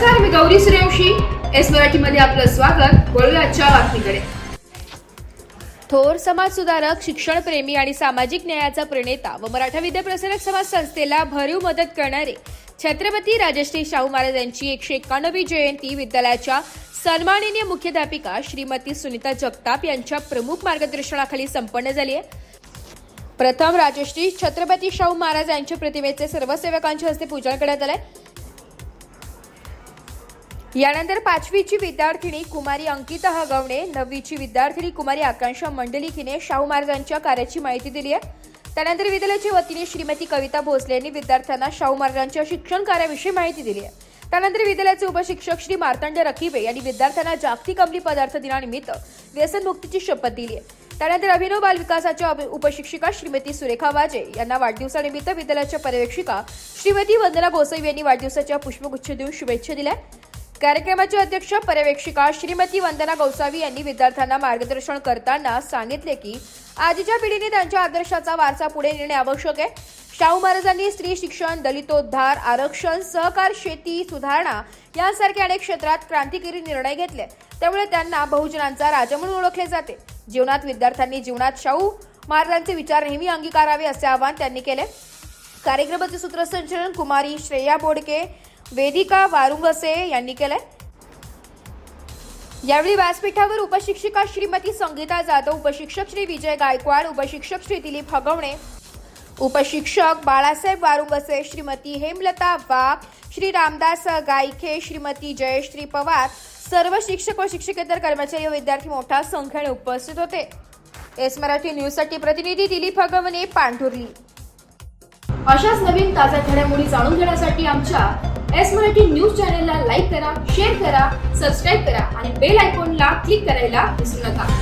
नमस्कार, मी गौरी सूर्यवंशी. एस मराठीमध्ये आपलं स्वागत. वळूया आजच्या बातमीकडे. थोर समाज सुधारक, शिक्षणप्रेमी आणि सामाजिक न्यायाचा प्रणेता व मराठा विद्याप्रसारक समाज संस्थेला भरीव मदत करणारे छत्रपती राजश्री शाहू महाराज यांची 191वी जयंती विद्यालयाच्या सन्माननीय मुख्याध्यापिका श्रीमती सुनीता जगताप यांच्या प्रमुख मार्गदर्शनाखाली संपन्न झाली आहे. प्रथम राजश्री छत्रपती शाहू महाराज यांच्या प्रतिमेचे सर्व सेवकांच्या हस्ते पूजन करण्यात आले. यानंतर 5वीची विद्यार्थिनी कुमारी अंकिता हगवणे, 9वीची विद्यार्थिनी कुमारी आकांक्षा मंडलिक हिने शाहू महाराजांच्या कार्याची माहिती दिली आहे. त्यानंतर विद्यालयाच्या वतीने श्रीमती कविता भोसले यांनी विद्यार्थ्यांना शाहू महाराजांच्या शिक्षण कार्याविषयी माहिती दिली आहे. त्यानंतर विद्यालयाचे उपशिक्षक श्री मार्तंड रखिबे यांनी विद्यार्थ्यांना जागतिक अंमली पदार्थ दिनानिमित्त व्यसनमुक्तीची शपथ दिली आहे. त्यानंतर अभिनव बाल विकासाच्या उपशिक्षिका श्रीमती सुरेखा वाजे यांना वाढदिवसानिमित्त विद्यालयाच्या पर्यवेक्षिका श्रीमती वंदना गोसावी यांनी वाढदिवसाच्या पुष्पगुच्छ देऊन शुभेच्छा दिल्या. कार्यक्रमाचे अध्यक्ष पर्यवेक्षिका श्रीमती वंदना गोसावी यांनी विद्यार्थ्यांना मार्गदर्शन करताना सांगितले की आजच्या पिढीने त्यांच्या आदर्शाचा वारसा पुढे नेणे आवश्यक आहे. शाहू महाराजांनी स्त्री शिक्षण, दलितोद्धार, आरक्षण, सहकार, शेती सुधारणा यांसारख्या अनेक क्षेत्रात क्रांतिकारी निर्णय घेतले. त्यामुळे त्यांना बहुजनांचा राजा म्हणून ओळखले जाते. जीवनात विद्यार्थ्यांनी जीवनात शाहू महाराजांचे विचार नेहमी अंगीकारावे असे आवाहन त्यांनी केले. कार्यक्रमाचे सूत्रसंचालन कुमारी श्रेया बोडके, वेदिका वारुंगसे यांनी केले. यावेळी व्यासपीठावर उपशिक्षिका श्रीमती संगीता जाधव, उपशिक्षक श्री विजय गायकवाड, उपशिक्षक श्री दिलीप हगवणे, उपशिक्षक बाळासाहेब वारुंगसे, श्रीमती हेमलता वाघ, श्री रामदास गायखे, श्रीमती जयश्री पवार, सर्व शिक्षक व शिक्षकेतर कर्मचारी व विद्यार्थी मोठ्या संख्येने उपस्थित होते. एस मराठी न्यूजसाठी प्रतिनिधी दिलीप हगवणे, पांढुर्ली. अशाच नवीन ताज्या घडामोडी जाणून घेण्यासाठी आमच्या एस मराठी न्यूज चॅनलला लाईक करा, शेअर करा, सबस्क्राईब करा आणि बेल आयकॉनला क्लिक करायला विसरू नका.